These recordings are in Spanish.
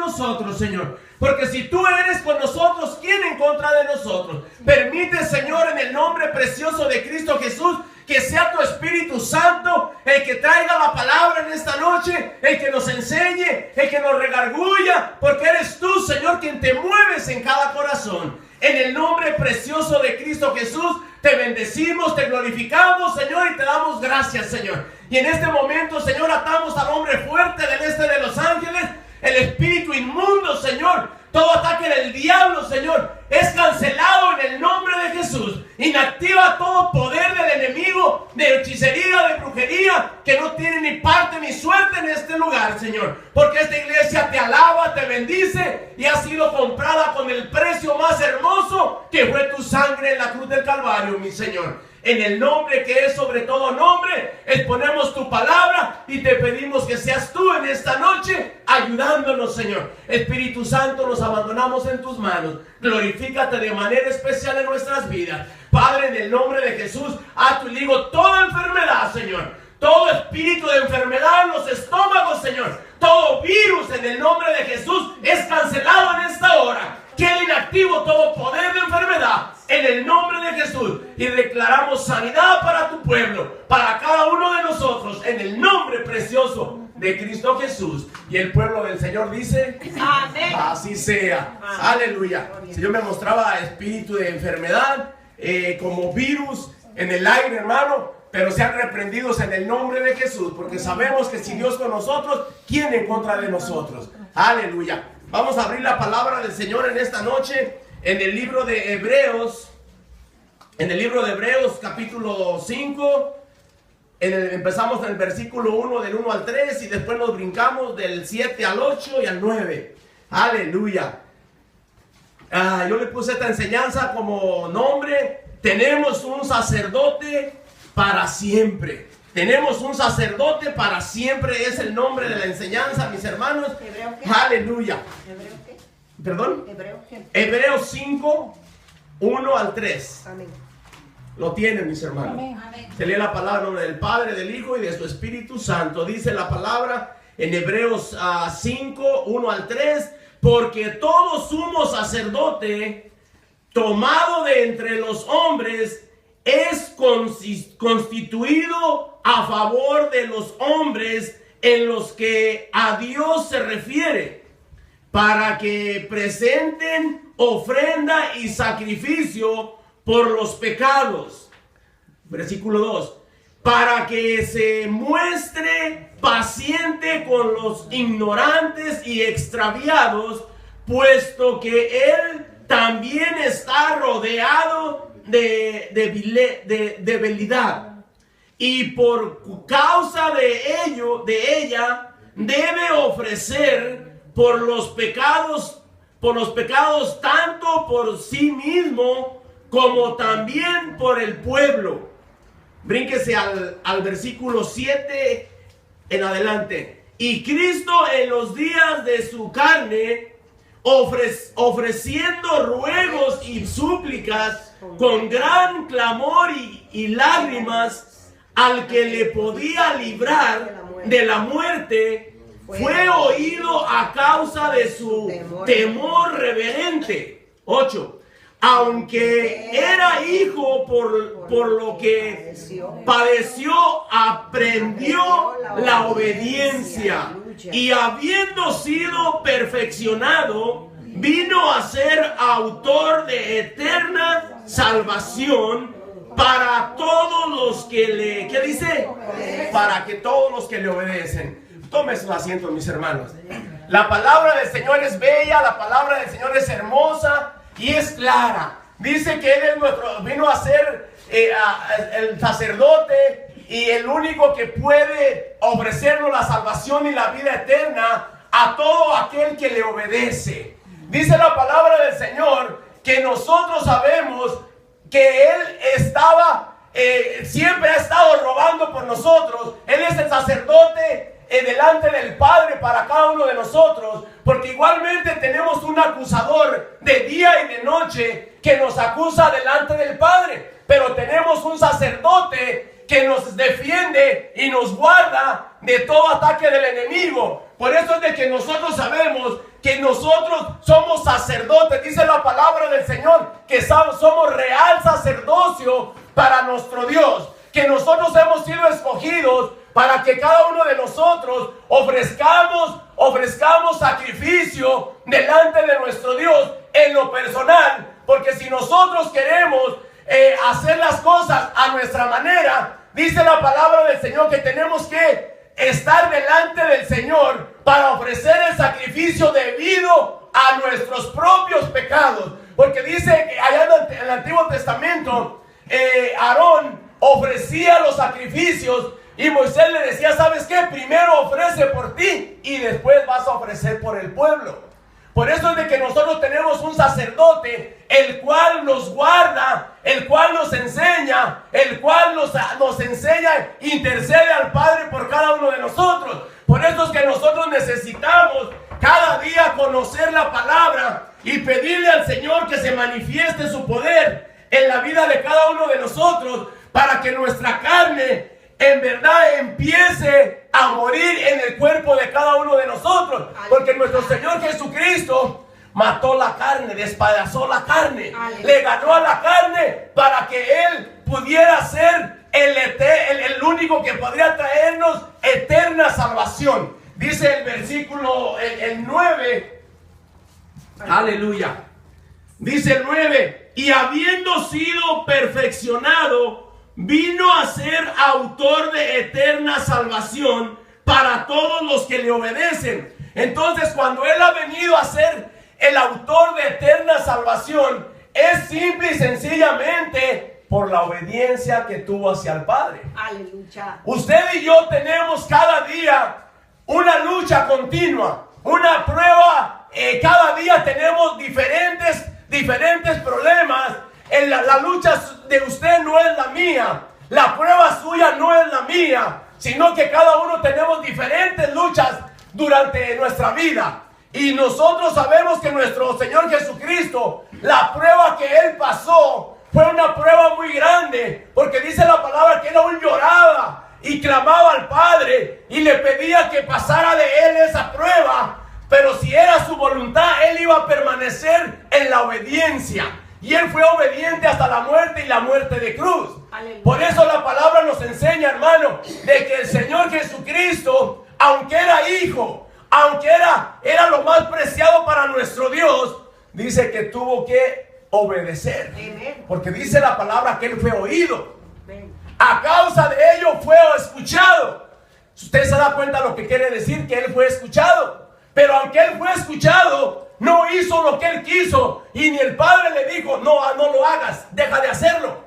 nosotros, Señor. Porque si tú eres con nosotros, ¿quién en contra de nosotros? Permite, Señor, en el nombre precioso de Cristo Jesús, que sea tu Espíritu Santo el que traiga la palabra en esta noche, el que nos enseñe, el que nos redarguya, porque eres tú, Señor, quien te mueves en cada corazón. En el nombre precioso de Cristo Jesús, te bendecimos, te glorificamos, Señor, y te damos gracias, Señor. Y en este momento, Señor, atamos al hombre fuerte del este de Los Ángeles, el espíritu inmundo, Señor. Todo ataque del diablo, Señor, es cancelado en el nombre de Jesús. Inactiva todo poder del enemigo, de hechicería, de brujería, que no tiene ni parte ni suerte en este lugar, Señor. Porque esta iglesia te alaba, te bendice y ha sido comprada con el precio más hermoso, que fue tu sangre en la cruz del Calvario, mi Señor. En el nombre que es sobre todo nombre, exponemos tu palabra y te pedimos que seas tú en esta noche ayudándonos, Señor. Espíritu Santo, nos abandonamos en tus manos. Glorifícate de manera especial en nuestras vidas. Padre, en el nombre de Jesús, ato y ligo toda enfermedad, Señor. Todo espíritu de enfermedad en los estómagos, Señor. Todo virus en el nombre de Jesús es cancelado en esta hora. Queda inactivo todo poder de enfermedad en el nombre de Jesús. Y declaramos sanidad para tu pueblo, para cada uno de nosotros, en el nombre precioso de Cristo Jesús. Y el pueblo del Señor dice: amén. Así sea. Amén. Aleluya. El Señor me mostraba espíritu de enfermedad, como virus en el aire, hermano. Pero sean reprendidos en el nombre de Jesús, porque sabemos que si Dios con nosotros, ¿quién en contra de nosotros? Aleluya. Vamos a abrir la palabra del Señor en esta noche en el libro de Hebreos. En el libro de Hebreos capítulo 5. Empezamos en el versículo 1, del 1 al 3, y después nos brincamos del 7 al 8 y al 9. Aleluya. Yo le puse esta enseñanza como nombre: tenemos un sacerdote para siempre. Tenemos un sacerdote para siempre, es el nombre de la enseñanza, mis hermanos. ¿Hebreo qué? Aleluya. ¿Hebreo qué? ¿Perdón? ¿Hebreo qué? Hebreos 5, 1 al 3. Amén. Lo tienen, mis hermanos. Amén. Se lee la palabra en nombre del Padre, del Hijo y de su Espíritu Santo. Dice la palabra en Hebreos 5, 1 al 3. Porque todo sumo sacerdote tomado de entre los hombres es constituido a favor de los hombres en los que a Dios se refiere, para que presenten ofrenda y sacrificio por los pecados. Versículo 2. Para que se muestre paciente con los ignorantes y extraviados, puesto que él también está rodeado de debilidad, y por causa de ella debe ofrecer por los pecados tanto por sí mismo como también por el pueblo. Brínquese al versículo 7 en adelante. Y Cristo en los días de su carne, ofreciendo ruegos y súplicas con gran clamor y lágrimas al que le podía librar de la muerte, fue oído a causa de su temor reverente. 8. Aunque era hijo, por lo que padeció, aprendió la obediencia, y habiendo sido perfeccionado, vino a ser autor de eterna salvación para todos los que le... ¿Qué dice? Para que todos los que le obedecen. Tomen su asiento, mis hermanos. La palabra del Señor es bella, la palabra del Señor es hermosa y es clara. Dice que Él es vino a ser el sacerdote y el único que puede ofrecernos la salvación y la vida eterna a todo aquel que le obedece. Dice la palabra del Señor que nosotros sabemos que Él siempre ha estado rogando por nosotros. Él es el sacerdote delante del Padre para cada uno de nosotros, porque igualmente tenemos un acusador de día y de noche que nos acusa delante del Padre, pero tenemos un sacerdote que nos defiende y nos guarda de todo ataque del enemigo. Por eso es de que nosotros sabemos que nosotros somos sacerdotes. Dice la palabra del Señor que somos real sacerdocio para nuestro Dios. Que nosotros hemos sido escogidos para que cada uno de nosotros ofrezcamos sacrificio delante de nuestro Dios en lo personal. Porque si nosotros queremos hacer las cosas a nuestra manera, dice la palabra del Señor que tenemos que estar delante del Señor para ofrecer el sacrificio debido a nuestros propios pecados. Porque dice que allá en el Antiguo Testamento, Aarón ofrecía los sacrificios y Moisés le decía, ¿sabes qué? Primero ofrece por ti y después vas a ofrecer por el pueblo. Por eso es de que nosotros tenemos un sacerdote, el cual nos guarda, el cual nos enseña, el cual nos enseña, intercede al Padre por cada uno de nosotros. Por eso es que nosotros necesitamos cada día conocer la palabra y pedirle al Señor que se manifieste su poder en la vida de cada uno de nosotros, para que nuestra carne en verdad empiece a morir en el cuerpo de cada uno de nosotros. Porque nuestro Señor Jesucristo mató la carne, despedazó la carne, le ganó a la carne para que Él pudiera ser el único que podría traernos eterna salvación. Dice el versículo el 9, aleluya, dice el 9, y habiendo sido perfeccionado, vino a ser autor de eterna salvación para todos los que le obedecen. Entonces, cuando Él ha venido a ser el autor de eterna salvación, es simple y sencillamente por la obediencia que tuvo hacia el Padre. Aleluya. Usted y yo tenemos cada día una lucha continua, una prueba. Cada día tenemos diferentes problemas. La lucha de usted no es la mía, la prueba suya no es la mía, sino que cada uno tenemos diferentes luchas durante nuestra vida. Y nosotros sabemos que nuestro Señor Jesucristo, la prueba que Él pasó fue una prueba muy grande, porque dice la palabra que Él aún lloraba y clamaba al Padre y le pedía que pasara de Él esa prueba, pero si era su voluntad, Él iba a permanecer en la obediencia. Y Él fue obediente hasta la muerte y la muerte de cruz. Aleluya. Por eso la palabra nos enseña, hermano, de que el Señor Jesucristo, aunque era hijo, aunque era lo más preciado para nuestro Dios, dice que tuvo que obedecer. Amen. Porque dice la palabra que Él fue oído. Amen. A causa de ello fue escuchado. Usted se da cuenta lo que quiere decir, que Él fue escuchado. Pero aunque Él fue escuchado, no hizo lo que Él quiso, y ni el Padre le dijo, no lo hagas, deja de hacerlo.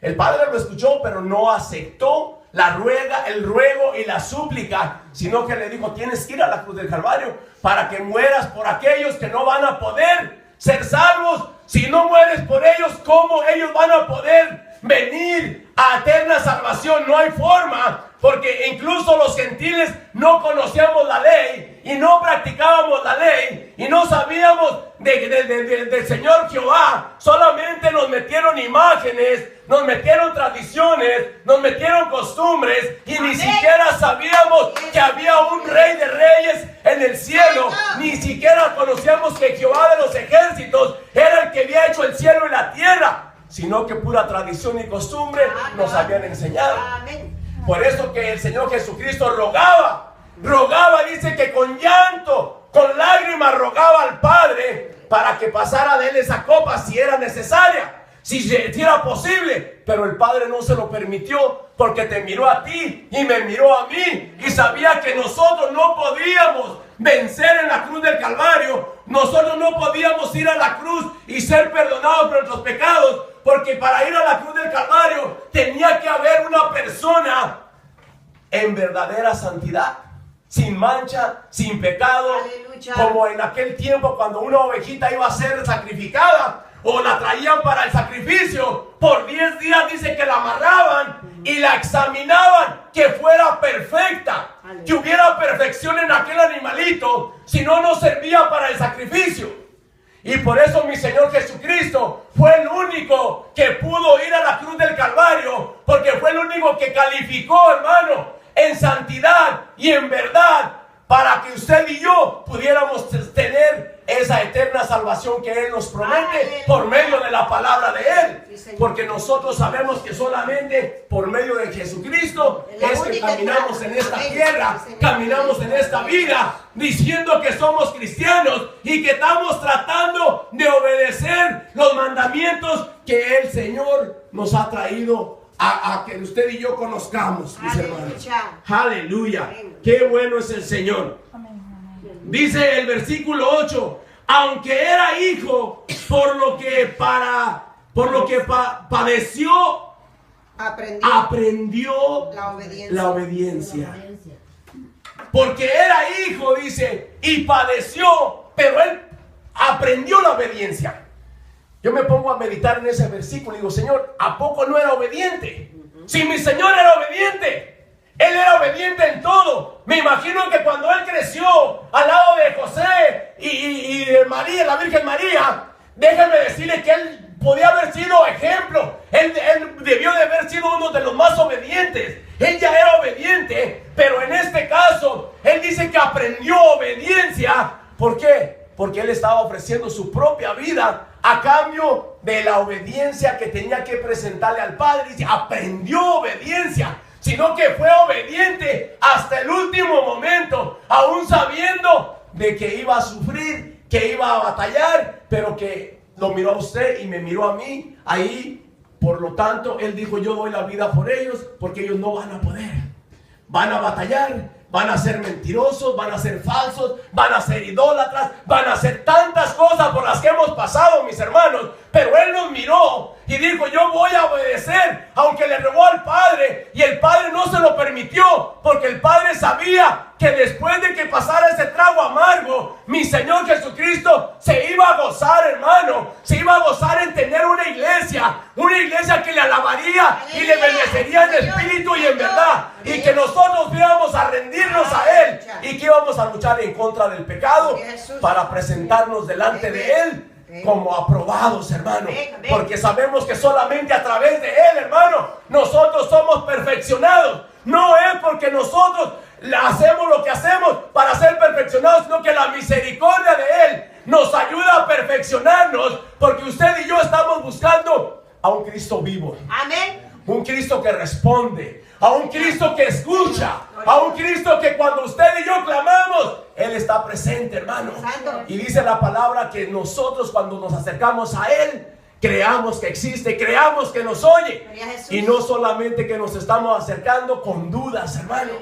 El Padre lo escuchó, pero no aceptó el ruego y la súplica, sino que le dijo, tienes que ir a la cruz del Calvario para que mueras por aquellos que no van a poder ser salvos. Si no mueres por ellos, ¿cómo ellos van a poder venir a eterna salvación? No hay forma, porque incluso los gentiles no conocíamos la ley y no practicábamos la ley y no sabíamos del Señor Jehová. Solamente nos metieron imágenes, nos metieron tradiciones, nos metieron costumbres y ni siquiera sabíamos que había un Rey de Reyes en el cielo. Ni siquiera conocíamos que Jehová de los ejércitos era el que había hecho el cielo y la tierra, sino que pura tradición y costumbre nos habían enseñado. Por eso que el Señor Jesucristo rogaba, dice que con llanto, con lágrimas rogaba al Padre para que pasara de Él esa copa si era necesaria, si era posible. Pero el Padre no se lo permitió, porque te miró a ti y me miró a mí, y sabía que nosotros no podíamos vencer en la cruz del Calvario. Nosotros no podíamos ir a la cruz y ser perdonados por nuestros pecados, porque para ir a la cruz del Calvario tenía que haber una persona en verdadera santidad, sin mancha, sin pecado. Aleluya. Como en aquel tiempo cuando una ovejita iba a ser sacrificada o la traían para el sacrificio, por 10 días dice que la amarraban y la examinaban, que fuera perfecta. Aleluya. Que hubiera perfección en aquel animalito, si no, no servía para el sacrificio. Y por eso mi Señor Jesucristo fue el único que pudo ir a la cruz del Calvario, porque fue el único que calificó, hermano, en santidad y en verdad para que usted y yo pudiéramos tener esa eterna salvación que Él nos promete por medio de la palabra de Él. Porque nosotros sabemos que solamente por medio de Jesucristo es que caminamos en esta tierra, caminamos en esta vida, diciendo que somos cristianos y que estamos tratando de obedecer los mandamientos que el Señor nos ha traído a que usted y yo conozcamos, mis hermanos. Aleluya. Qué bueno es el Señor. Dice el versículo 8: aunque era hijo, por lo que padeció, aprendió la obediencia. Porque era hijo, dice, y padeció, pero él aprendió la obediencia. Yo me pongo a meditar en ese versículo y digo, Señor, ¿a poco no era obediente? Si mi Señor era obediente, Él era obediente en todo. Me imagino que cuando Él creció al lado de José y de María, la Virgen María, déjenme decirle que Él podía haber sido ejemplo. Él debió de haber sido uno de los más obedientes. Él ya era obediente, pero en este caso, Él dice que aprendió obediencia. ¿Por qué? Porque Él estaba ofreciendo su propia vida a cambio de la obediencia que tenía que presentarle al Padre. Dice, aprendió obediencia, sino que fue obediente hasta el último momento, aún sabiendo de que iba a sufrir, que iba a batallar, pero que lo miró a usted y me miró a mí ahí. Por lo tanto, Él dijo, yo doy la vida por ellos, porque ellos no van a poder. Van a batallar, van a ser mentirosos, van a ser falsos, van a ser idólatras, van a hacer tantas cosas por las que hemos pasado, mis hermanos. Pero Él nos miró y dijo, yo voy a obedecer, aunque le rogó al Padre. Y el Padre no se lo permitió, porque el Padre sabía que después de que pasara ese trago amargo, mi Señor Jesucristo se iba a gozar, hermano. Se iba a gozar en tener una iglesia que le alabaría y le bendecería en espíritu y en verdad. Y que nosotros íbamos a rendirnos a Él y que íbamos a luchar en contra del pecado para presentarnos delante de Él como aprobados, hermano. Porque sabemos que solamente a través de Él, hermano, nosotros somos perfeccionados. No es porque nosotros hacemos lo que hacemos para ser perfeccionados, sino que la misericordia de Él nos ayuda a perfeccionarnos, porque usted y yo estamos buscando a un Cristo vivo. Amén. Un Cristo que responde, a un Cristo que escucha, a un Cristo que cuando usted y yo clamamos, Él está presente, hermano. Y dice la palabra que nosotros cuando nos acercamos a Él, creamos que existe, creamos que nos oye. Y no solamente que nos estamos acercando con dudas, hermano.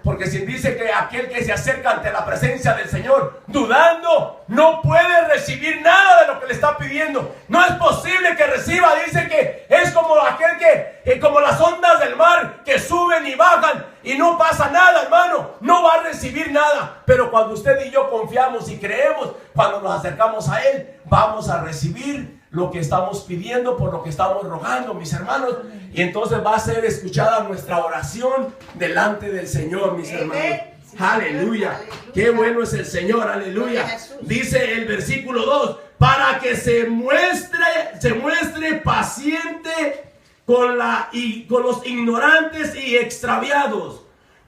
Porque si dice que aquel que se acerca ante la presencia del Señor dudando, no puede recibir nada de lo que le está pidiendo. No es posible que reciba. Dice que es como aquel que como las ondas del mar que suben y bajan y no pasa nada, hermano. No va a recibir nada. Pero cuando usted y yo confiamos y creemos, cuando nos acercamos a Él, vamos a recibir lo que estamos pidiendo, por lo que estamos rogando, mis hermanos. Y entonces va a ser escuchada nuestra oración delante del Señor, mis hermanos. Aleluya. Qué bueno es el Señor, aleluya. Dice el versículo 2, para que se muestre paciente con los ignorantes y extraviados,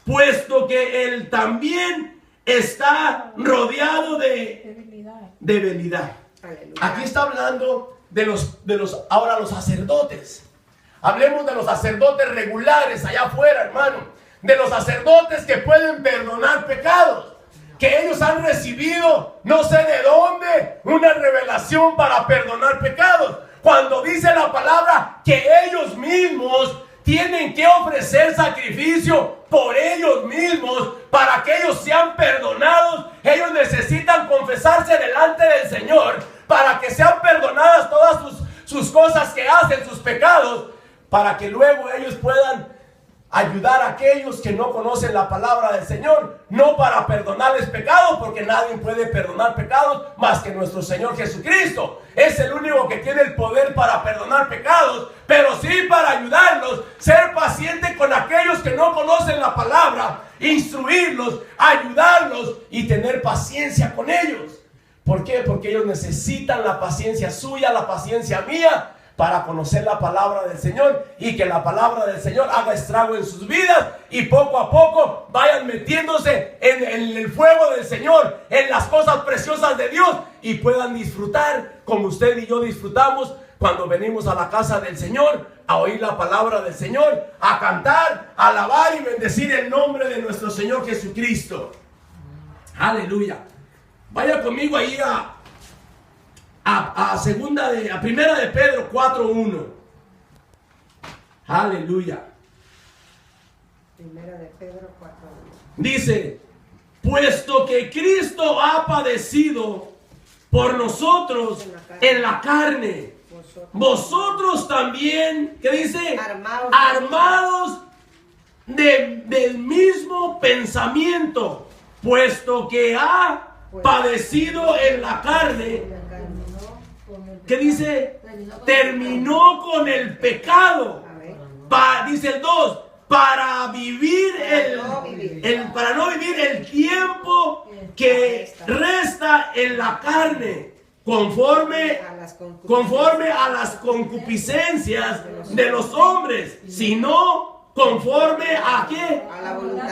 puesto que Él también está rodeado de debilidad. Aquí está hablando de ahora los sacerdotes. Hablemos de los sacerdotes regulares allá afuera, hermano. De los sacerdotes que pueden perdonar pecados. Que ellos han recibido, no sé de dónde, una revelación para perdonar pecados. Cuando dice la palabra que ellos mismos tienen que ofrecer sacrificio por ellos mismos para que ellos sean perdonados. Ellos necesitan confesarse delante del Señor para que sean perdonadas todas sus cosas que hacen, sus pecados, para que luego ellos puedan ayudar a aquellos que no conocen la palabra del Señor, no para perdonarles pecados, porque nadie puede perdonar pecados más que nuestro Señor Jesucristo. Es el único que tiene el poder para perdonar pecados, pero sí para ayudarlos, ser paciente con aquellos que no conocen la palabra, instruirlos, ayudarlos y tener paciencia con ellos. ¿Por qué? Porque ellos necesitan la paciencia suya, la paciencia mía, para conocer la palabra del Señor y que la palabra del Señor haga estrago en sus vidas y poco a poco vayan metiéndose en el fuego del Señor, en las cosas preciosas de Dios y puedan disfrutar como usted y yo disfrutamos cuando venimos a la casa del Señor a oír la palabra del Señor, a cantar, a alabar y bendecir el nombre de nuestro Señor Jesucristo. Aleluya. Vaya conmigo ahí a primera de Pedro 4:1. Aleluya. Primera de Pedro 4:1. Dice, puesto que Cristo ha padecido por nosotros en la carne, vosotros también, ¿qué dice? Armados del mismo pensamiento, puesto que ha padecido en la carne, ¿qué dice? Terminó con el pecado. Dice el 2, para no vivir el tiempo que resta en la carne, conforme a las concupiscencias de los hombres, sino conforme a ¿qué?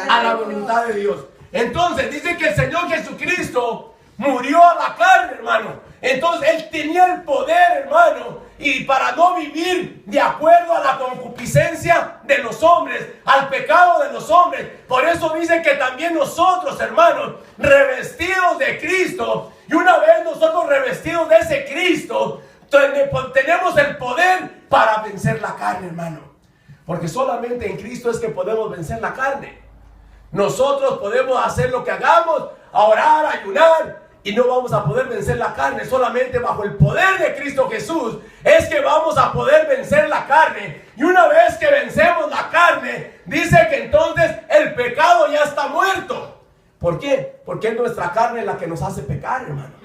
A la voluntad de Dios. Entonces dice que el Señor Jesucristo murió a la carne, hermano. Entonces Él tenía el poder, hermano, y para no vivir de acuerdo a la concupiscencia de los hombres, al pecado de los hombres. Por eso dice que también nosotros, hermanos, revestidos de Cristo, y una vez nosotros revestidos de ese Cristo, tenemos el poder para vencer la carne, hermano. Porque solamente en Cristo es que podemos vencer la carne. Nosotros podemos hacer lo que hagamos, a orar, a ayunar, y no vamos a poder vencer la carne. Solamente bajo el poder de Cristo Jesús es que vamos a poder vencer la carne. Y una vez que vencemos la carne, dice que entonces el pecado ya está muerto. ¿Por qué? Porque es nuestra carne la que nos hace pecar, hermano.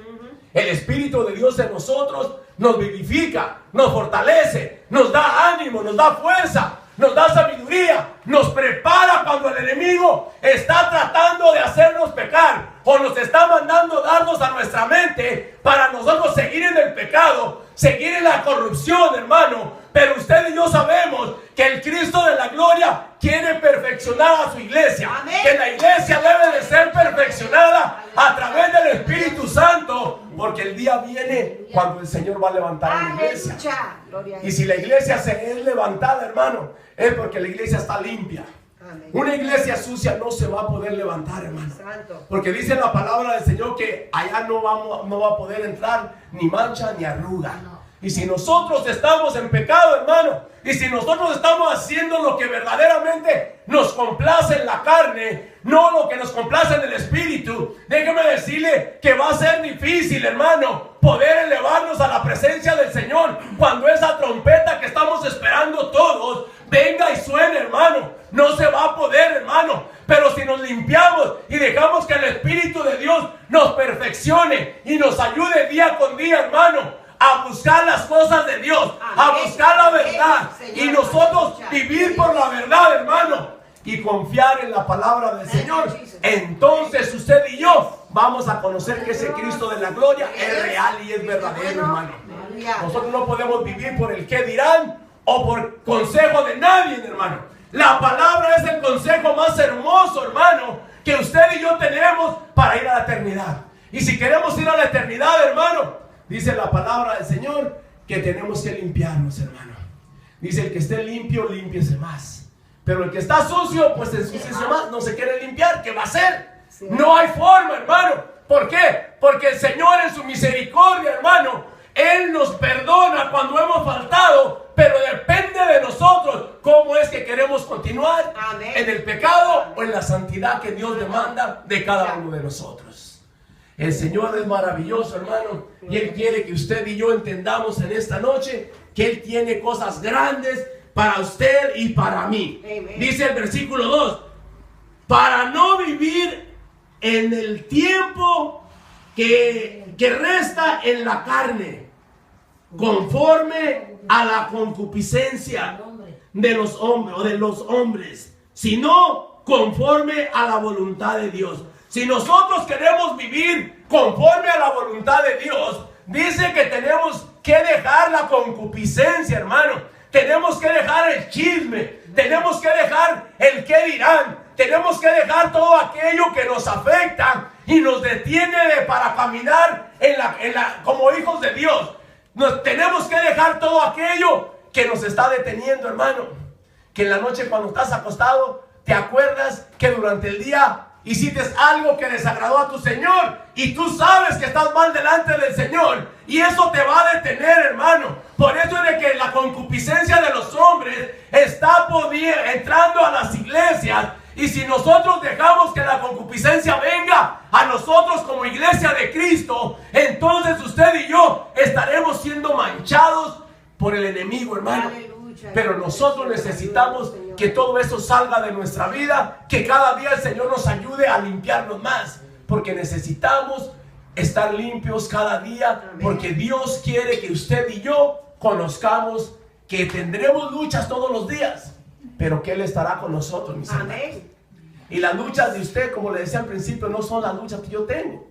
El Espíritu de Dios en nosotros nos vivifica, nos fortalece, nos da ánimo, nos da fuerza, nos da sabiduría, nos prepara cuando el enemigo está tratando de hacernos pecar o nos está mandando dardos a nuestra mente para nosotros seguir en el pecado, seguir en la corrupción, hermano. Pero usted y yo sabemos que el Cristo de la gloria quiere perfeccionar a su iglesia. Amén. Que la iglesia debe de ser perfeccionada a través del Espíritu Santo, porque el día viene cuando el Señor va a levantar a la iglesia. Y si la iglesia se es levantada, hermano, es porque la iglesia está limpia. Amén. Una iglesia sucia no se va a poder levantar, hermano. Santo. Porque dice la palabra del Señor que allá no va a poder entrar ni mancha ni arruga. No. Y si nosotros estamos en pecado, hermano, y si nosotros estamos haciendo lo que verdaderamente nos complace en la carne, no lo que nos complace en el espíritu, déjeme decirle que va a ser difícil, hermano, poder elevarnos a la presencia del Señor cuando esa trompeta que estamos esperando todos venga y suene, hermano. No se va a poder, hermano. Pero si nos limpiamos y dejamos que el Espíritu de Dios nos perfeccione y nos ayude día con día, hermano, a buscar las cosas de Dios, a buscar la verdad, y nosotros vivir por la verdad, hermano, y confiar en la palabra del Señor, entonces usted y yo vamos a conocer que ese Cristo de la gloria es real y es verdadero, hermano. Nosotros no podemos vivir por el qué dirán o por consejo de nadie, hermano. La palabra es el consejo más hermoso, hermano, que usted y yo tenemos para ir a la eternidad. Y si queremos ir a la eternidad, hermano, dice la palabra del Señor que tenemos que limpiarnos, hermano. Dice, el que esté limpio, límpiese más. Pero el que está sucio, pues ensúciese más. No se quiere limpiar, ¿qué va a hacer? Sí. No hay forma, hermano. ¿Por qué? Porque el Señor en su misericordia, hermano, Él nos perdona cuando hemos faltado, pero depende de nosotros cómo es que queremos continuar. Amén. En el pecado o en la santidad que Dios demanda de cada uno de nosotros. El Señor es maravilloso, hermano, y Él quiere que usted y yo entendamos en esta noche que Él tiene cosas grandes para usted y para mí. Amen. Dice el versículo 2, para no vivir en el tiempo que resta en la carne, conforme a la concupiscencia de los hombres, sino conforme a la voluntad de Dios. Si nosotros queremos vivir conforme a la voluntad de Dios, Dice que tenemos que dejar la concupiscencia, hermano. Tenemos que dejar el chisme. Tenemos que dejar el qué dirán. Tenemos que dejar todo aquello que nos afecta y nos detiene para caminar como hijos de Dios. Tenemos que dejar todo aquello que nos está deteniendo, hermano. Que en la noche cuando estás acostado te acuerdas que durante el día hiciste algo que desagradó a tu Señor y tú sabes que estás mal delante del Señor y eso te va a detener, hermano. Por eso es de que la concupiscencia de los hombres está entrando a las iglesias. Y si nosotros dejamos que la concupiscencia venga a nosotros como iglesia de Cristo, entonces usted y yo estaremos siendo manchados por el enemigo, hermano. Aleluya. Pero nosotros necesitamos que todo eso salga de nuestra vida, que cada día el Señor nos ayude a limpiarnos más, porque necesitamos estar limpios cada día, porque Dios quiere que usted y yo conozcamos que tendremos luchas todos los días, pero que Él estará con nosotros, mis hermanos. Y las luchas de usted, como le decía al principio, no son las luchas que yo tengo.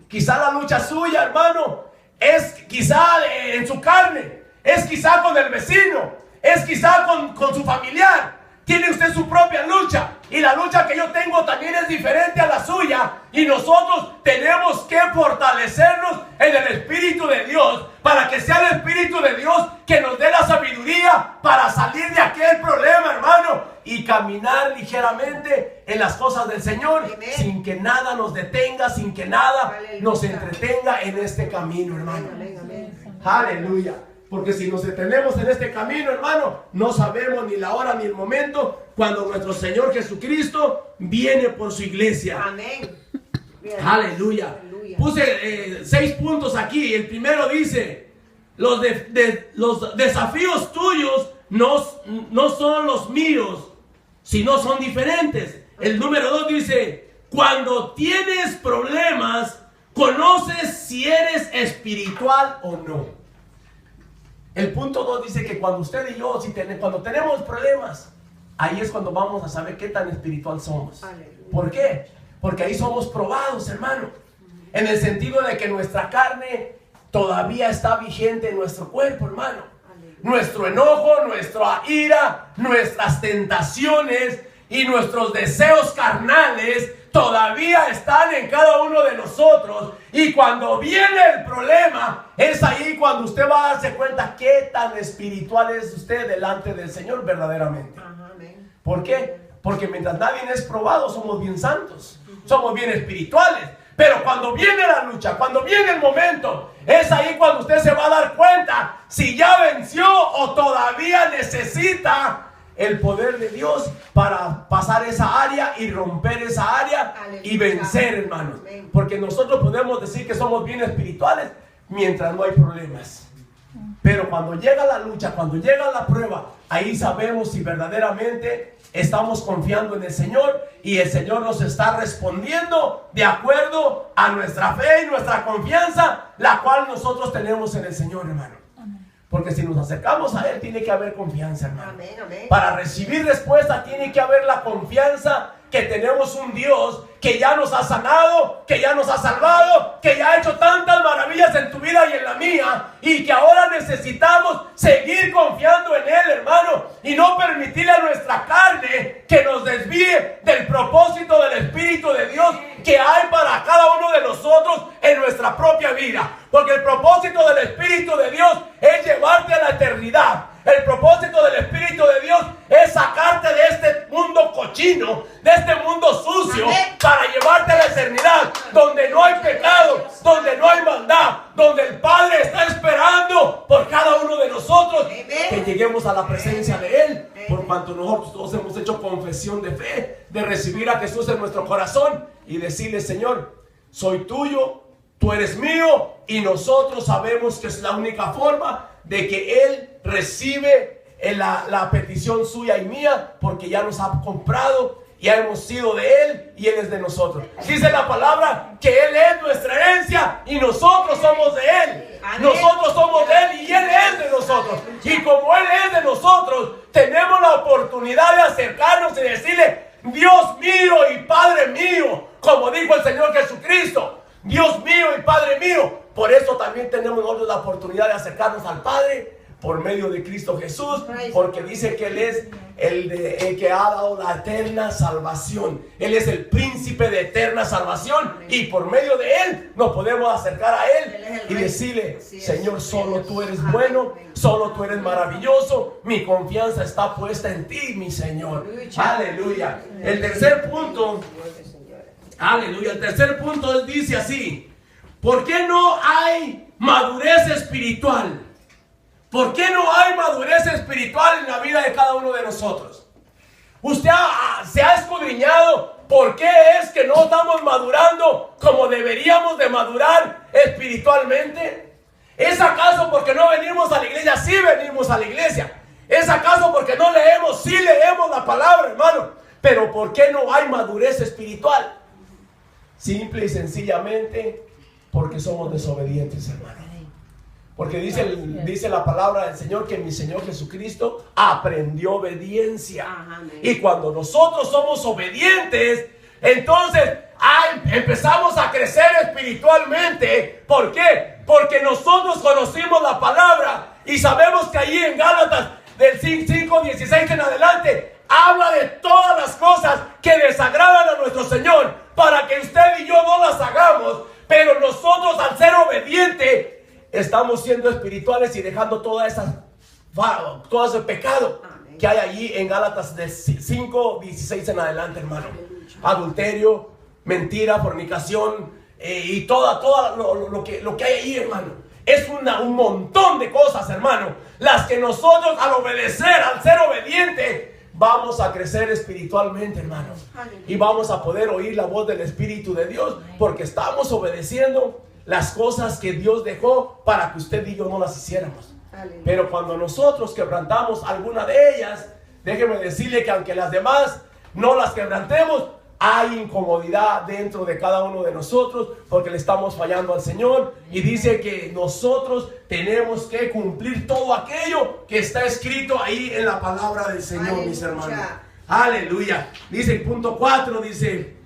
Quizá la lucha suya, hermano, es quizá en su carne, es quizá con el vecino, es quizá con su familiar. Tiene usted su propia lucha, y la lucha que yo tengo también es diferente a la suya, y nosotros tenemos que fortalecernos en el Espíritu de Dios, para que sea el Espíritu de Dios que nos dé la sabiduría para salir de aquel problema, hermano, y caminar ligeramente en las cosas del Señor. Amén. Sin que nada nos detenga, sin que nada nos entretenga en este camino, hermano. Amén. Aleluya. Porque si nos detenemos en este camino, hermano, no sabemos ni la hora ni el momento cuando nuestro Señor Jesucristo viene por su iglesia. Amén. Aleluya. Puse 6 puntos aquí. El primero dice: los desafíos tuyos no son los míos, sino son diferentes. El número 2 dice: cuando tienes problemas, conoces si eres espiritual o no. El punto 2 dice que cuando usted y yo, cuando tenemos problemas, ahí es cuando vamos a saber qué tan espiritual somos. Aleluya. ¿Por qué? Porque ahí somos probados, hermano. En el sentido de que nuestra carne todavía está vigente en nuestro cuerpo, hermano. Aleluya. Nuestro enojo, nuestra ira, nuestras tentaciones y nuestros deseos carnales todavía están en cada uno de nosotros. Y cuando viene el problema, es ahí cuando usted va a darse cuenta qué tan espiritual es usted delante del Señor verdaderamente. ¿Por qué? Porque mientras nadie es probado, somos bien santos, somos bien espirituales. Pero cuando viene la lucha, cuando viene el momento, es ahí cuando usted se va a dar cuenta si ya venció o todavía necesita el poder de Dios para pasar esa área y romper esa área. Aleluya. Y vencer, hermanos. Amén. Porque nosotros podemos decir que somos bien espirituales mientras no hay problemas. Pero cuando llega la lucha, cuando llega la prueba, ahí sabemos si verdaderamente estamos confiando en el Señor y el Señor nos está respondiendo de acuerdo a nuestra fe y nuestra confianza, la cual nosotros tenemos en el Señor, hermano. Porque si nos acercamos a Él, tiene que haber confianza, hermano. Amén, amén. Para recibir respuesta, tiene que haber la confianza que tenemos un Dios que ya nos ha sanado, que ya nos ha salvado, que ya ha hecho tantas maravillas en tu vida y en la mía, y que ahora necesitamos seguir confiando en Él, hermano, y no permitirle a nuestra carne que nos desvíe del propósito del Espíritu de Dios que hay para cada uno de nosotros en nuestra propia vida. Porque el propósito del Espíritu de Dios es llevarte a la eternidad. El propósito del Espíritu de Dios es sacarte de este mundo cochino, de este mundo sucio, para llevarte a la eternidad, donde no hay pecado, donde no hay maldad, donde el Padre está esperando por cada uno de nosotros que lleguemos a la presencia de Él, por cuanto nosotros todos hemos hecho confesión de fe, de recibir a Jesús en nuestro corazón y decirle: Señor, soy tuyo, tú eres mío, y nosotros sabemos que es la única forma de que Él recibe la petición suya y mía, porque ya nos ha comprado, ya hemos sido de Él y Él es de nosotros. Dice la palabra que Él es nuestra herencia y nosotros somos de Él. Nosotros somos de Él y Él es de nosotros. Y como Él es de nosotros, tenemos la oportunidad de acercarnos y decirle: Dios mío y Padre mío, como dijo el Señor Jesucristo: Dios mío y Padre mío, Por eso también tenemos nosotros la oportunidad de acercarnos al Padre por medio de Cristo Jesús, porque dice que Él es el que ha dado la eterna salvación. Él es el príncipe de eterna salvación, y por medio de Él nos podemos acercar a Él y decirle: Señor, solo tú eres bueno, solo tú eres maravilloso, mi confianza está puesta en ti, mi Señor. Aleluya. El tercer punto, aleluya, el tercer punto dice así: ¿por qué no hay madurez espiritual? ¿Por qué no hay madurez espiritual en la vida de cada uno de nosotros? ¿Usted se ha escudriñado por qué es que no estamos madurando como deberíamos de madurar espiritualmente? ¿Es acaso porque no venimos a la iglesia? Sí venimos a la iglesia. ¿Es acaso porque no leemos? Sí leemos la palabra, hermano. Pero ¿por qué no hay madurez espiritual? Simple y sencillamente porque somos desobedientes, hermano. Porque dice la palabra del Señor que mi Señor Jesucristo aprendió obediencia. Y cuando nosotros somos obedientes, entonces empezamos a crecer espiritualmente. ¿Por qué? Porque nosotros conocimos la palabra y sabemos que ahí en Gálatas del 5:16 en adelante habla de todas las cosas que desagradan a nuestro Señor, para que usted y yo no las hagamos. Pero nosotros, al ser obedientes, estamos siendo espirituales y dejando todo ese pecado que hay allí en Gálatas del 5:16 en adelante, hermano. Adulterio, mentira, fornicación y todo lo que hay ahí, hermano. Es un montón de cosas, hermano, las que nosotros al obedecer, al ser obedientes, vamos a crecer espiritualmente, hermano. Y vamos a poder oír la voz del Espíritu de Dios, porque estamos obedeciendo las cosas que Dios dejó para que usted y yo no las hiciéramos. Pero cuando nosotros quebrantamos alguna de ellas, déjeme decirle que aunque las demás no las quebrantemos, hay incomodidad dentro de cada uno de nosotros, porque le estamos fallando al Señor. Y dice que nosotros tenemos que cumplir todo aquello que está escrito ahí en la palabra del Señor, mis hermanos. Aleluya. Dice el punto 4, dice: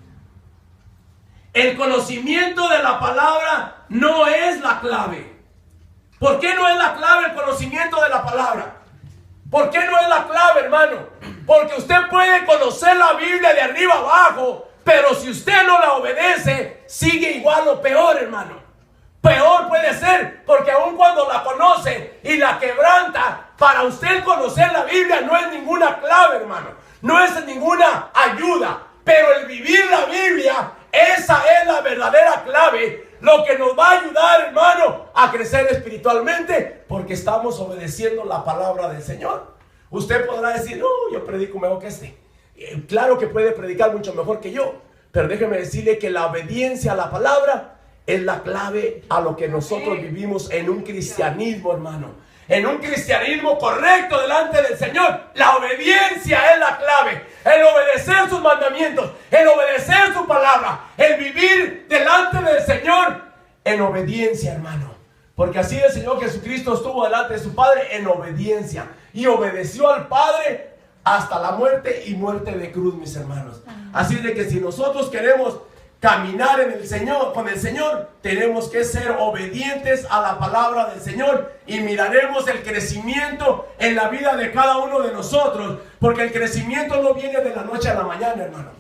el conocimiento de la palabra no es la clave. ¿Por qué no es la clave el conocimiento de la palabra? ¿Por qué no es la clave, hermano? Porque usted puede conocer la Biblia de arriba abajo, pero si usted no la obedece, sigue igual o peor, hermano. Peor puede ser, porque aun cuando la conoce y la quebranta, para usted conocer la Biblia no es ninguna clave, hermano. No es ninguna ayuda. Pero el vivir la Biblia, esa es la verdadera clave, lo que nos va a ayudar, hermano, a crecer espiritualmente, porque estamos obedeciendo la palabra del Señor. Usted podrá decir: no, yo predico mejor que este. Claro que puede predicar mucho mejor que yo, pero déjeme decirle que la obediencia a la palabra es la clave a lo que nosotros vivimos en un cristianismo, hermano. En un cristianismo correcto delante del Señor, la obediencia es la clave. El obedecer sus mandamientos, el obedecer su palabra, el vivir delante del Señor en obediencia, hermano. Porque así el Señor Jesucristo estuvo delante de su Padre en obediencia, y obedeció al Padre hasta la muerte, y muerte de cruz, mis hermanos. Así de que si nosotros queremos caminar en el Señor, con el Señor, tenemos que ser obedientes a la palabra del Señor, y miraremos el crecimiento en la vida de cada uno de nosotros, porque el crecimiento no viene de la noche a la mañana, hermano.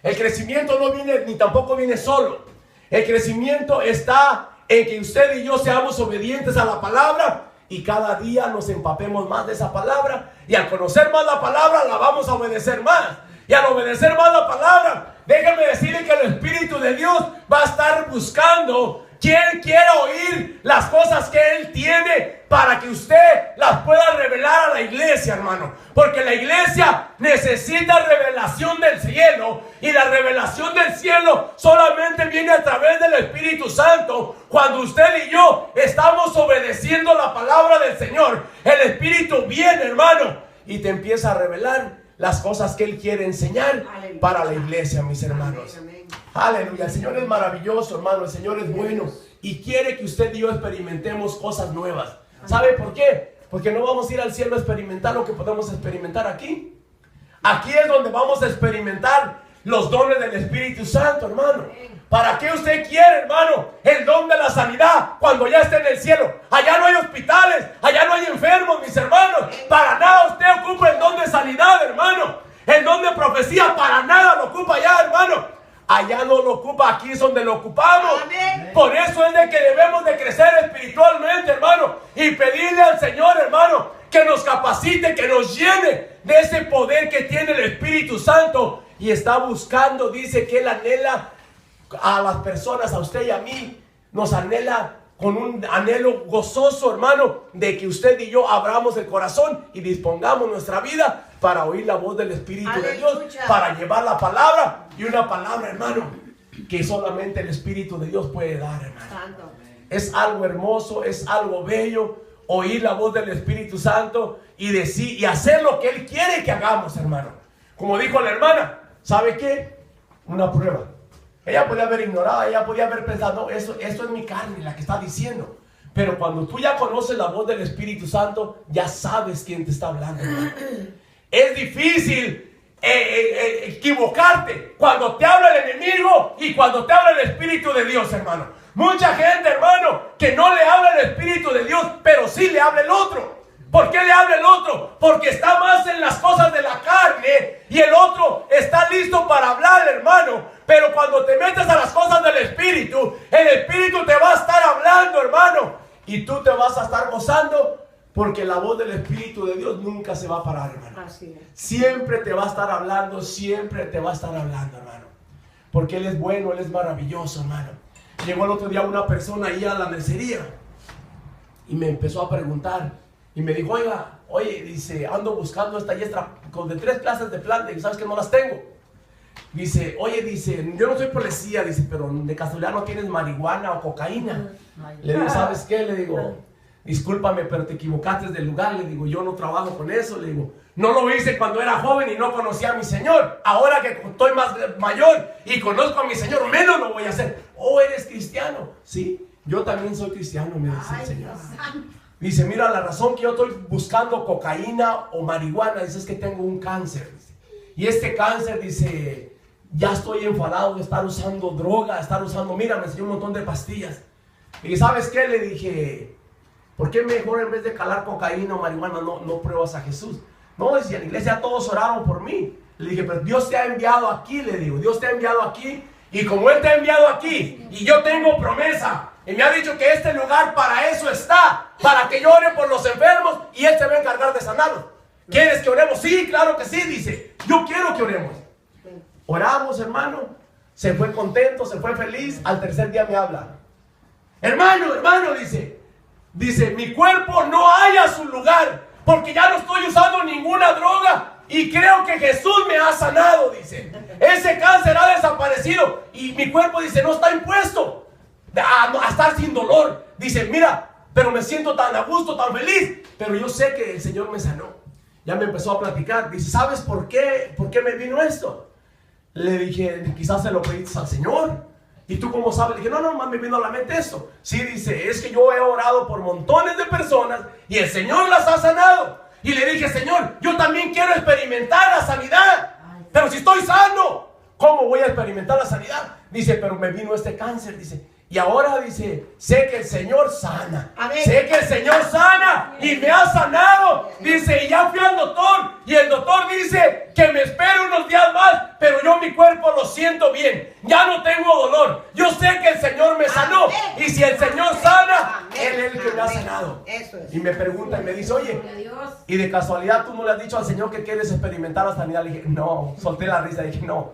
El crecimiento no viene, ni tampoco viene solo. El crecimiento está en que usted y yo seamos obedientes a la palabra, y cada día nos empapemos más de esa palabra, y al conocer más la palabra la vamos a obedecer más, y al obedecer más la palabra, déjame decirle que el Espíritu de Dios va a estar buscando quien quiera oír las cosas que Él tiene, para que usted las pueda revelar a la iglesia, hermano. Porque la iglesia necesita revelación del cielo, y la revelación del cielo solamente viene a través del Espíritu Santo. Cuando usted y yo estamos obedeciendo la palabra del Señor, el Espíritu viene, hermano, y te empieza a revelar las cosas que Él quiere enseñar para la iglesia, mis hermanos. Aleluya. El Señor es maravilloso, hermano. El Señor es bueno, y quiere que usted y yo experimentemos cosas nuevas. ¿Sabe por qué? Porque no vamos a ir al cielo a experimentar lo que podemos experimentar aquí. Aquí es donde vamos a experimentar los dones del Espíritu Santo, hermano. ¿Para qué usted quiere, hermano, el don de la sanidad cuando ya esté en el cielo? Allá no hay hospitales, allá no hay enfermos, mis hermanos. Para nada usted ocupa el don de sanidad, hermano. El don de profecía para nada lo ocupa allá, hermano. Allá no lo ocupa, aquí es donde lo ocupamos. Amén. Por eso es de que debemos de crecer espiritualmente, hermano, y pedirle al Señor, hermano, que nos capacite, que nos llene de ese poder que tiene el Espíritu Santo. Y está buscando, dice que Él anhela a las personas, a usted y a mí, nos anhela con un anhelo gozoso, hermano, de que usted y yo abramos el corazón y dispongamos nuestra vida para oír la voz del Espíritu de Dios, para llevar la palabra, y una palabra, hermano, que solamente el Espíritu de Dios puede dar, hermano. Santo. Es algo hermoso, es algo bello, oír la voz del Espíritu Santo y decir y hacer lo que Él quiere que hagamos, hermano. Como dijo la hermana, ¿sabe qué? Una prueba. Ella podía haber ignorado, ella podía haber pensado, no, esto es mi carne la que está diciendo. Pero cuando tú ya conoces la voz del Espíritu Santo, ya sabes quién te está hablando, hermano. Es difícil equivocarte cuando te habla el enemigo y cuando te habla el Espíritu de Dios, hermano. Mucha gente, hermano, que no le habla el Espíritu de Dios, pero sí le habla el otro. ¿Por qué le habla el otro? Porque está más en las cosas de la carne y el otro está listo para hablar, hermano. Pero cuando te metes a las cosas del Espíritu, el Espíritu te va a estar hablando, hermano. Y tú te vas a estar gozando porque la voz del Espíritu de Dios nunca se va a parar, hermano. Así es. Siempre te va a estar hablando, siempre te va a estar hablando, hermano. Porque Él es bueno, Él es maravilloso, hermano. Llegó el otro día una persona ahí a la mercería y me empezó a preguntar. Y me dijo, oye, dice, ando buscando esta yestra con de 3 clases de planta y sabes que no las tengo. Dice, oye, dice, yo no soy policía, dice, pero de casualidad no tienes marihuana o cocaína. Le digo, ¿sabes qué? Le digo, discúlpame, pero te equivocaste del lugar. Le digo, yo no trabajo con eso. Le digo, no lo hice cuando era joven y no conocía a mi Señor. Ahora que estoy más mayor y conozco a mi Señor, menos lo voy a hacer. Oh, ¿eres cristiano? Sí, yo también soy cristiano, me dice el Señor. Dice, mira, la razón que yo estoy buscando cocaína o marihuana, dice, es que tengo un cáncer. Dice. Y este cáncer, dice, ya estoy enfadado de estar usando droga, mira, me enseñó un montón de pastillas. Y ¿sabes qué? Le dije, ¿por qué mejor en vez de calar cocaína o marihuana no pruebas a Jesús? No, decía, en la iglesia todos oraron por mí. Le dije, pero Dios te ha enviado aquí, le digo, Dios te ha enviado aquí. Y como Él te ha enviado aquí, y yo tengo promesa, y me ha dicho que este lugar para eso está, para que yo ore por los enfermos, y Él se va a encargar de sanarlos. ¿Quieres que oremos? Sí, claro que sí, dice. Yo quiero que oremos. Oramos, hermano. Se fue contento, se fue feliz. Al tercer día me habla. Hermano, dice, mi cuerpo no halla su lugar, porque ya no estoy usando ninguna droga. Y creo que Jesús me ha sanado, dice. Ese cáncer ha desaparecido. Y mi cuerpo, dice, no está impuesto a estar sin dolor. Dice, mira, pero me siento tan a gusto, tan feliz. Pero yo sé que el Señor me sanó. Ya me empezó a platicar. Dice, ¿sabes por qué me vino esto? Le dije, quizás se lo pediste al Señor. ¿Y tú cómo sabes? Le dije, no, más me vino a la mente esto. Sí, dice, es que yo he orado por montones de personas y el Señor las ha sanado. Y le dije, Señor, yo también quiero experimentar la sanidad. Pero si estoy sano, ¿cómo voy a experimentar la sanidad? Dice, pero me vino este cáncer, dice. Y ahora dice, sé que el Señor sana. Amén. Sé que el Señor sana y me ha sanado. Dice, y ya fui al doctor. Y el doctor dice que me espere unos días más. Pero yo mi cuerpo lo siento bien. Ya no tengo dolor. Yo sé que el Señor me sanó. Amén. Y si el Señor sana, amén, Él es el que me ha sanado. Eso es. Y me pregunta y me dice, oye, y de casualidad tú no le has dicho al Señor que quieres experimentar la sanidad. Le dije, no, solté la risa. Le dije, no,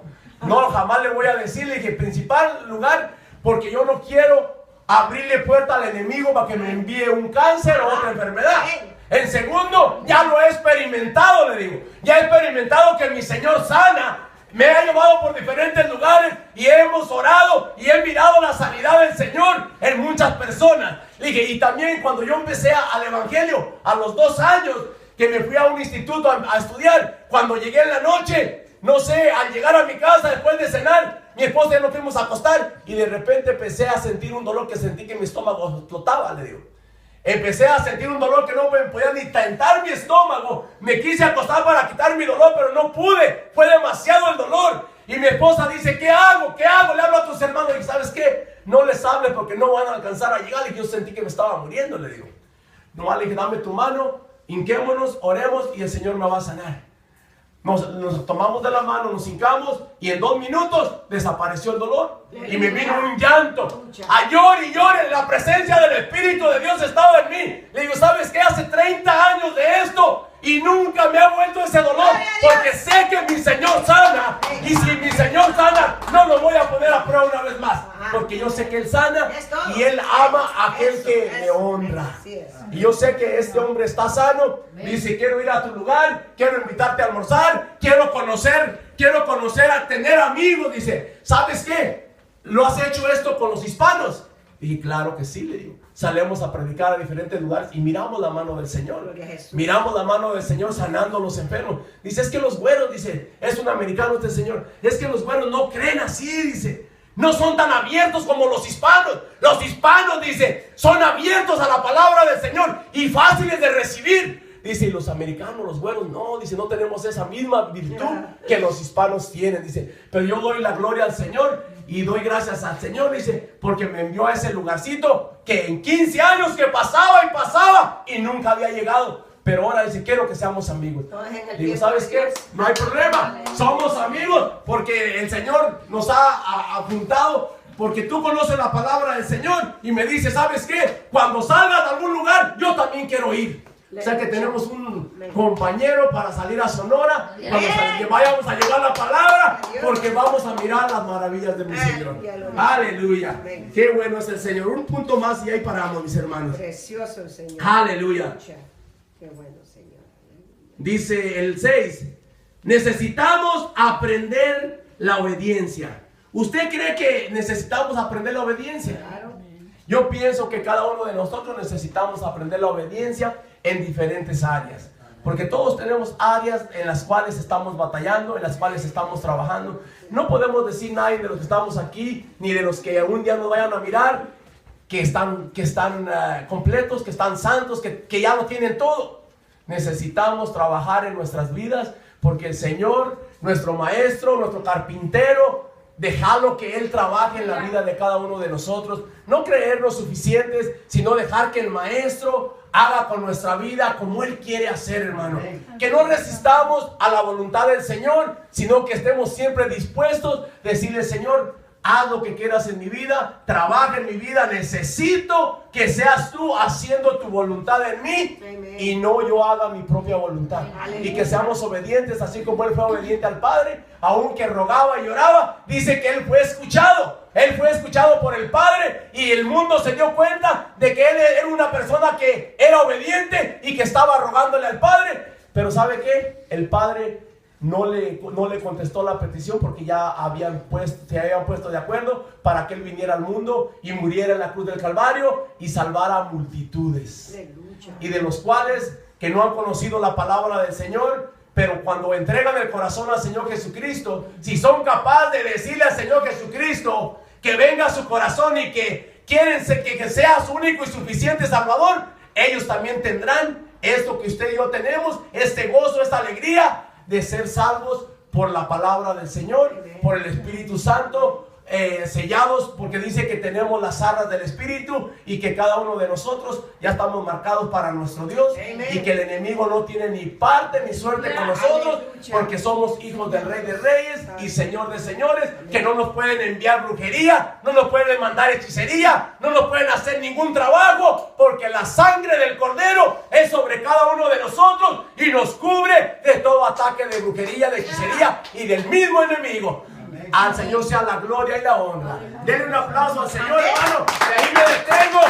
jamás le voy a decir. Le dije, principal lugar, porque yo no quiero abrirle puerta al enemigo para que me envíe un cáncer o otra enfermedad. En segundo, ya lo he experimentado, le digo. Ya he experimentado que mi Señor sana. Me ha llevado por diferentes lugares y hemos orado y he mirado la sanidad del Señor en muchas personas. Le dije, y también cuando yo empecé al evangelio, a los 2 años, que me fui a un instituto a estudiar, cuando llegué en la noche, no sé, al llegar a mi casa después de cenar, mi esposa y yo nos fuimos a acostar y de repente empecé a sentir un dolor que sentí que mi estómago explotaba, le digo. Empecé a sentir un dolor que no me podía ni tentar mi estómago. Me quise acostar para quitar mi dolor, pero no pude. Fue demasiado el dolor. Y mi esposa dice, ¿qué hago? ¿Qué hago? Le hablo a tus hermanos y ¿sabes qué? No les hables porque no van a alcanzar a llegar. Y yo sentí que me estaba muriendo, le digo. No, le dije, dame tu mano, hinquémonos, oremos y el Señor me va a sanar. Nos tomamos de la mano, nos hincamos y en 2 minutos desapareció el dolor. Y me vino un llanto. A llore y llore, la presencia del Espíritu de Dios estaba en mí. Le digo, ¿sabes qué? Hace 30 años de esto y nunca me ha vuelto ese dolor. Porque sé que mi Señor sana. Y si mi Señor sana, no lo voy a poner a prueba una vez más. Porque yo sé que Él sana y Él ama a aquel que le honra. Y yo sé que este hombre está sano. Dice, quiero ir a tu lugar, quiero invitarte a almorzar, quiero conocer, a tener amigos. Dice, ¿sabes qué? ¿Lo has hecho esto con los hispanos? Y claro que sí, le digo. Salimos a predicar a diferentes lugares y miramos la mano del Señor. Miramos la mano del Señor sanando a los enfermos. Dice, es que los güeros, dice, es un americano este señor, es que los güeros no creen así, dice. No son tan abiertos como los hispanos. Los hispanos, dice, son abiertos a la palabra del Señor y fáciles de recibir. Dice, y los americanos, los güeros, no, dice, no tenemos esa misma virtud que los hispanos tienen. Dice, pero yo doy la gloria al Señor y doy gracias al Señor, dice, porque me envió a ese lugarcito que en 15 años que pasaba y nunca había llegado. Pero ahora dice, quiero que seamos amigos. Digo, ¿sabes qué? No hay problema. Somos amigos porque el Señor nos ha juntado. Porque tú conoces la palabra del Señor y me dice, ¿sabes qué? Cuando salgas de algún lugar, yo también quiero ir. O sea que tenemos un compañero para salir a Sonora, cuando vayamos a llevar la palabra, porque vamos a mirar las maravillas de mi Señor. Aleluya. Qué bueno es el Señor. Un punto más y ahí paramos, mis hermanos. Precioso el Señor. Aleluya. Qué bueno, Señor. Dice el 6, necesitamos aprender la obediencia. ¿Usted cree que necesitamos aprender la obediencia? Claro. Yo pienso que cada uno de nosotros necesitamos aprender la obediencia en diferentes áreas. Porque todos tenemos áreas en las cuales estamos batallando, en las cuales estamos trabajando. No podemos decir nadie de los que estamos aquí, ni de los que algún día nos vayan a mirar, que están completos, que están santos, que ya lo tienen todo. Necesitamos trabajar en nuestras vidas porque el Señor, nuestro maestro, nuestro carpintero, dejarlo que Él trabaje en la vida de cada uno de nosotros. No creernos suficientes, sino dejar que el maestro haga con nuestra vida como Él quiere hacer, hermano. Que no resistamos a la voluntad del Señor, sino que estemos siempre dispuestos a decirle, Señor, haz lo que quieras en mi vida, trabaja en mi vida, necesito que seas tú haciendo tu voluntad en mí. Amén. Y no yo haga mi propia voluntad. Aleluya. Y que seamos obedientes, así como Él fue obediente al Padre, aunque rogaba y lloraba, dice que Él fue escuchado. Él fue escuchado por el Padre y el mundo se dio cuenta de que Él era una persona que era obediente y que estaba rogándole al Padre. Pero ¿sabe qué? El Padre no le contestó la petición porque ya se habían puesto de acuerdo para que Él viniera al mundo y muriera en la cruz del Calvario y salvara a multitudes. Y de los cuales que no han conocido la palabra del Señor, pero cuando entregan el corazón al Señor Jesucristo, si son capaces de decirle al Señor Jesucristo que venga a su corazón y que quieren que sea su único y suficiente Salvador, ellos también tendrán esto que usted y yo tenemos, este gozo, esta alegría de ser salvos por la palabra del Señor, por el Espíritu Santo, sellados, porque dice que tenemos las arras del Espíritu y que cada uno de nosotros ya estamos marcados para nuestro Dios. Amen. Y que el enemigo no tiene ni parte ni suerte con nosotros, porque somos hijos del Rey de Reyes y Señor de Señores, que no nos pueden enviar brujería, no nos pueden mandar hechicería, no nos pueden hacer ningún trabajo, porque la sangre del Cordero es sobre cada uno de nosotros y nos cubre de todo ataque de brujería, de hechicería y del mismo enemigo. Al Señor sea la gloria y la honra. Denle un aplauso al Señor, hermano. De ahí me detengo.